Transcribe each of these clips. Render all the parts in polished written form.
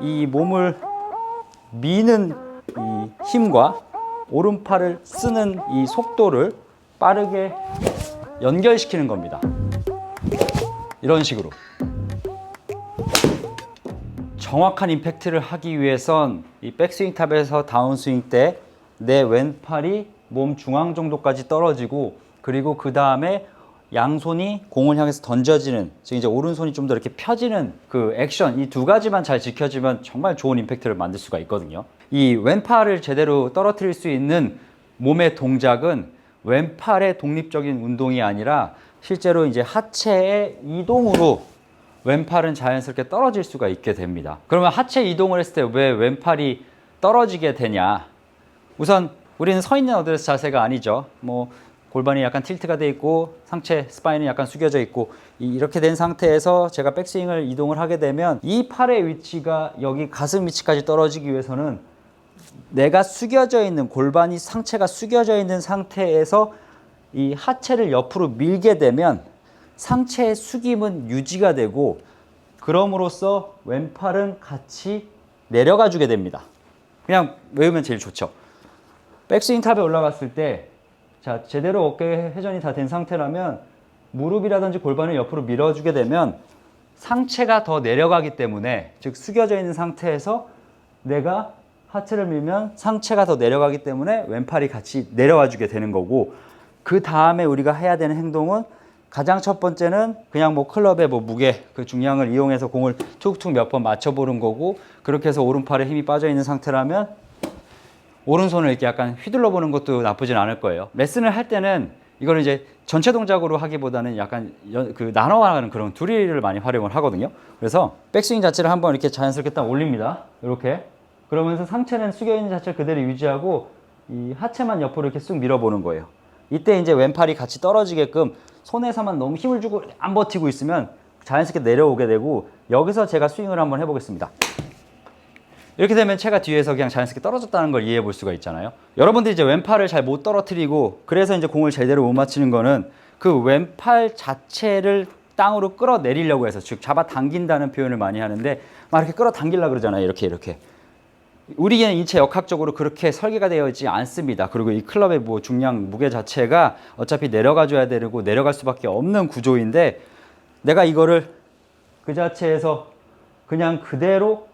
이 몸을 미는 이 힘과 오른팔을 쓰는 이 속도를 빠르게 연결시키는 겁니다. 이런 식으로. 정확한 임팩트를 하기 위해선 이 백스윙 탑에서 다운스윙 때 내 왼팔이 몸 중앙 정도까지 떨어지고, 그리고 그 다음에 양손이 공을 향해서 던져지는, 즉 이제 오른손이 좀 더 이렇게 펴지는 그 액션, 이 두 가지만 잘 지켜지면 정말 좋은 임팩트를 만들 수가 있거든요. 이 왼팔을 제대로 떨어뜨릴 수 있는 몸의 동작은 왼팔의 독립적인 운동이 아니라 실제로 이제 하체의 이동으로 왼팔은 자연스럽게 떨어질 수가 있게 됩니다. 그러면 하체 이동을 했을 때 왜 왼팔이 떨어지게 되냐? 우선 우리는 서 있는 어드레스 자세가 아니죠. 뭐 골반이 약간 틸트가 돼 있고 상체 스파인은 약간 숙여져 있고, 이렇게 된 상태에서 제가 백스윙을 이동을 하게 되면 이 팔의 위치가 여기 가슴 위치까지 떨어지기 위해서는 내가 숙여져 있는, 골반이 상체가 숙여져 있는 상태에서 이 하체를 옆으로 밀게 되면 상체의 숙임은 유지가 되고, 그럼으로써 왼팔은 같이 내려가 주게 됩니다. 그냥 외우면 제일 좋죠. 백스윙 탑에 올라갔을 때, 자, 제대로 어깨 회전이 다 된 상태라면 무릎이라든지 골반을 옆으로 밀어주게 되면 상체가 더 내려가기 때문에, 즉 숙여져 있는 상태에서 내가 하체를 밀면 상체가 더 내려가기 때문에 왼팔이 같이 내려와 주게 되는 거고, 그 다음에 우리가 해야 되는 행동은 가장 첫 번째는 그냥 뭐 클럽의 뭐 무게, 그 중량을 이용해서 공을 툭툭 몇 번 맞춰보는 거고, 그렇게 해서 오른팔에 힘이 빠져 있는 상태라면 오른손을 이렇게 약간 휘둘러 보는 것도 나쁘진 않을 거예요. 레슨을 할 때는 이걸 이제 전체 동작으로 하기보다는 약간 나눠가는 그런 두리를 많이 활용을 하거든요. 그래서 백스윙 자체를 한번 이렇게 자연스럽게 딱 올립니다. 이렇게. 그러면서 상체는 숙여 있는 자체를 그대로 유지하고 이 하체만 옆으로 이렇게 쑥 밀어보는 거예요. 이때 이제 왼팔이 같이 떨어지게끔 손에서만 너무 힘을 주고 안 버티고 있으면 자연스럽게 내려오게 되고, 여기서 제가 스윙을 한번 해보겠습니다. 이렇게 되면 채가 뒤에서 그냥 자연스럽게 떨어졌다는 걸 이해해 볼 수가 있잖아요. 여러분들이 이제 왼팔을 잘 못 떨어뜨리고 그래서 이제 공을 제대로 못 맞히는 거는 그 왼팔 자체를 땅으로 끌어내리려고 해서, 즉 잡아당긴다는 표현을 많이 하는데 막 이렇게 끌어당기려고 그러잖아요. 이렇게. 우리는 인체 역학적으로 그렇게 설계가 되어 있지 않습니다. 그리고 이 클럽의 뭐 중량, 무게 자체가 어차피 내려가 줘야 되고 내려갈 수밖에 없는 구조인데, 내가 이거를 그 자체에서 그냥 그대로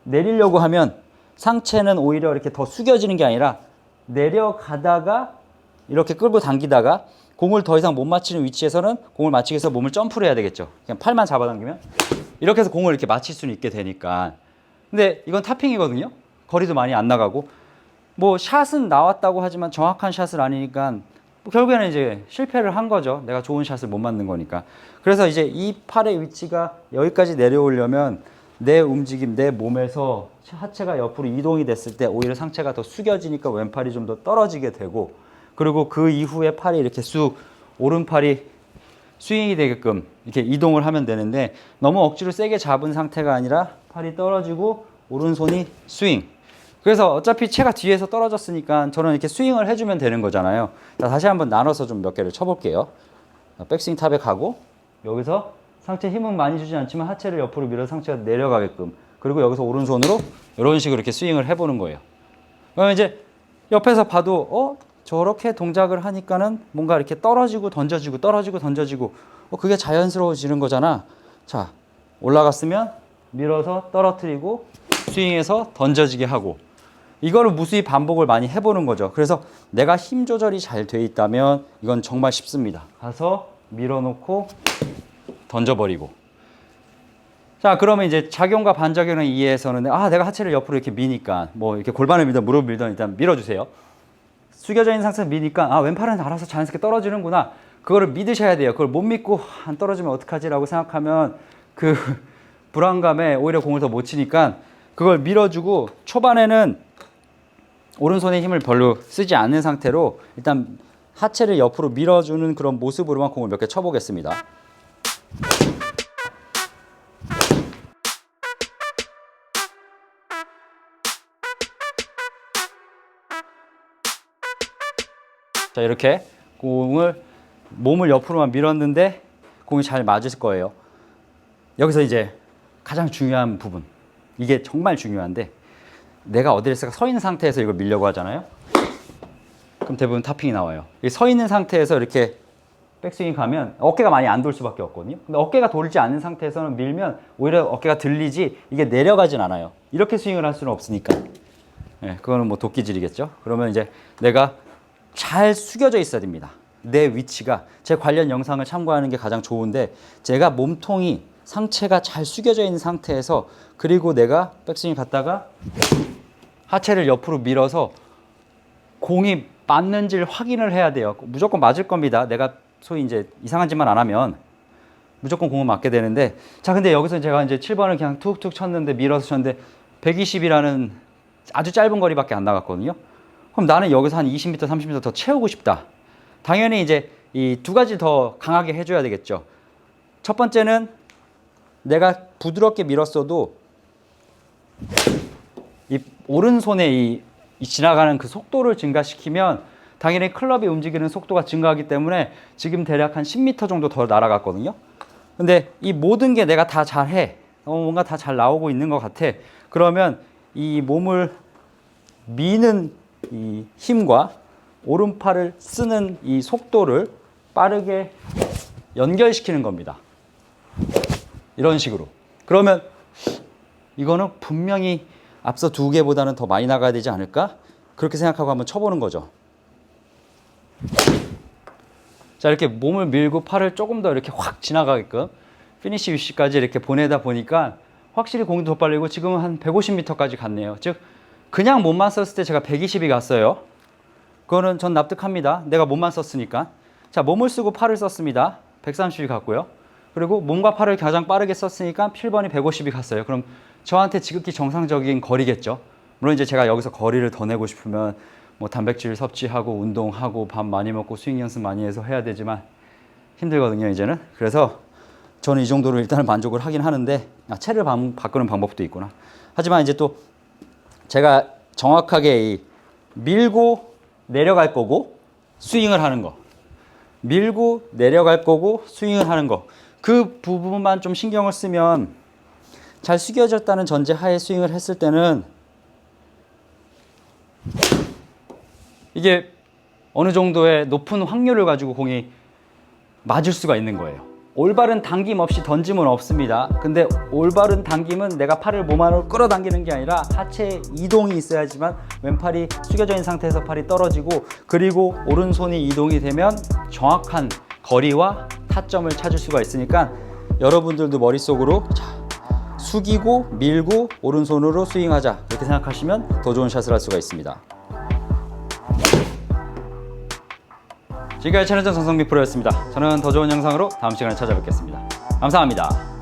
내리려고 하면 상체는 오히려 이렇게 더 숙여지는 게 아니라 내려가다가 이렇게 끌고 당기다가 공을 더 이상 못 맞히는 위치에서는 공을 맞추기 위해서 몸을 점프를 해야 되겠죠. 그냥 팔만 잡아당기면 이렇게 해서 공을 이렇게 맞힐 수는 있게 되니까. 근데 이건 탑핑이거든요. 거리도 많이 안 나가고, 뭐 샷은 나왔다고 하지만 정확한 샷은 아니니까 뭐 결국에는 이제 실패를 한 거죠. 내가 좋은 샷을 못 맞는 거니까. 그래서 이제 이 팔의 위치가 여기까지 내려오려면 내 움직임, 내 몸에서 하체가 옆으로 이동이 됐을 때 오히려 상체가 더 숙여지니까 왼팔이 좀 더 떨어지게 되고, 그리고 그 이후에 팔이 이렇게 쑥 오른팔이 스윙이 되게끔 이렇게 이동을 하면 되는데, 너무 억지로 세게 잡은 상태가 아니라 팔이 떨어지고 오른손이 스윙. 그래서 어차피 채가 뒤에서 떨어졌으니까 저는 이렇게 스윙을 해주면 되는 거잖아요. 자, 다시 한번 나눠서 좀 몇 개를 쳐볼게요. 백스윙 탑에 가고, 여기서 상체 힘은 많이 주진 않지만 하체를 옆으로 밀어 상체가 내려가게끔, 그리고 여기서 오른손으로 이런 식으로 이렇게 스윙을 해보는 거예요. 그러면 이제 옆에서 봐도 저렇게 동작을 하니까는 뭔가 이렇게 떨어지고 던져지고 떨어지고 던져지고 그게 자연스러워지는 거잖아. 자, 올라갔으면 밀어서 떨어뜨리고 스윙해서 던져지게 하고, 이거를 무수히 반복을 많이 해보는 거죠. 그래서 내가 힘 조절이 잘 돼 있다면 이건 정말 쉽습니다. 가서 밀어놓고 던져버리고. 자, 그러면 이제 작용과 반작용을 이해해서는 내가 하체를 옆으로 이렇게 미니까, 뭐 이렇게 골반을 밀든 무릎을 밀든 일단 밀어주세요. 숙여져 있는 상태에서 미니까 왼팔은 알아서 자연스럽게 떨어지는구나. 그거를 믿으셔야 돼요. 그걸 못 믿고 안 떨어지면 어떡하지라고 생각하면 그 불안감에 오히려 공을 더 못 치니까 그걸 밀어주고, 초반에는 오른손의 힘을 별로 쓰지 않는 상태로 일단 하체를 옆으로 밀어주는 그런 모습으로만 공을 몇 개 쳐보겠습니다. 자, 이렇게 몸을 옆으로만 밀었는데 공이 잘 맞을 거예요. 여기서 이제 가장 중요한 부분, 이게 정말 중요한데 내가 어디에서 서 있는 상태에서 이걸 밀려고 하잖아요. 그럼 대부분 탑핑이 나와요. 서 있는 상태에서 이렇게 백스윙 가면 어깨가 많이 안 돌 수밖에 없거든요. 근데 어깨가 돌지 않는 상태에서는 밀면 오히려 어깨가 들리지 이게 내려가진 않아요. 이렇게 스윙을 할 수는 없으니까. 네, 그거는 뭐 도끼질이겠죠. 그러면 이제 내가 잘 숙여져 있어야 됩니다. 내 위치가. 제 관련 영상을 참고하는 게 가장 좋은데 제가 몸통이 상체가 잘 숙여져 있는 상태에서 그리고 내가 백스윙 갔다가 하체를 옆으로 밀어서 공이 맞는지를 확인을 해야 돼요. 무조건 맞을 겁니다. 내가 소위 이제 이상한 짓만 안 하면 무조건 공을 맞게 되는데, 자 근데 여기서 제가 이제 7번을 그냥 툭툭 쳤는데 밀어서 쳤는데 120이라는 아주 짧은 거리밖에 안 나갔거든요. 그럼 나는 여기서 한 20m, 30m 더 채우고 싶다. 당연히 이제 이 두 가지 더 강하게 해줘야 되겠죠. 첫 번째는 내가 부드럽게 밀었어도 이 오른손에 이 지나가는 그 속도를 증가시키면 당연히 클럽이 움직이는 속도가 증가하기 때문에 지금 대략 한 10m 정도 더 날아갔거든요. 근데 이 모든 게 내가 다 잘해. 뭔가 다 잘 나오고 있는 것 같아. 그러면 이 몸을 미는 이 힘과 오른팔을 쓰는 이 속도를 빠르게 연결시키는 겁니다. 이런 식으로. 그러면 이거는 분명히 앞서 두 개보다는 더 많이 나가야 되지 않을까? 그렇게 생각하고 한번 쳐보는 거죠. 자, 이렇게 몸을 밀고 팔을 조금 더 이렇게 확 지나가게끔 피니시 위치까지 이렇게 보내다 보니까 확실히 공이 더 빨리고 지금은 한 150m까지 갔네요. 즉 그냥 몸만 썼을 때 제가 120이 갔어요. 그거는 전 납득합니다. 내가 몸만 썼으니까. 자, 몸을 쓰고 팔을 썼습니다. 130이 갔고요. 그리고 몸과 팔을 가장 빠르게 썼으니까 7번이 150이 갔어요. 그럼 저한테 지극히 정상적인 거리겠죠. 물론 이제 제가 여기서 거리를 더 내고 싶으면 뭐 단백질 섭취하고 운동하고 밥 많이 먹고 스윙 연습 많이 해서 해야 되지만 힘들거든요, 이제는. 그래서 저는 이 정도로 일단은 만족을 하긴 하는데 채를 바꾸는 방법도 있구나. 하지만 이제 또 제가 정확하게 이 밀고 내려갈 거고 스윙을 하는 거, 밀고 내려갈 거고 스윙을 하는 거, 그 부분만 좀 신경을 쓰면 잘 숙여졌다는 전제 하에 스윙을 했을 때는 이게 어느 정도의 높은 확률을 가지고 공이 맞을 수가 있는 거예요. 올바른 당김 없이 던짐은 없습니다. 근데 올바른 당김은 내가 팔을 몸 안으로 끌어당기는 게 아니라 하체에 이동이 있어야지만 왼팔이 숙여져 있는 상태에서 팔이 떨어지고 그리고 오른손이 이동이 되면 정확한 거리와 타점을 찾을 수가 있으니까 여러분들도 머릿속으로 숙이고 밀고 오른손으로 스윙하자 이렇게 생각하시면 더 좋은 샷을 할 수가 있습니다. 지금까지 챌린저 전성민 프로였습니다. 저는 더 좋은 영상으로 다음 시간에 찾아뵙겠습니다. 감사합니다.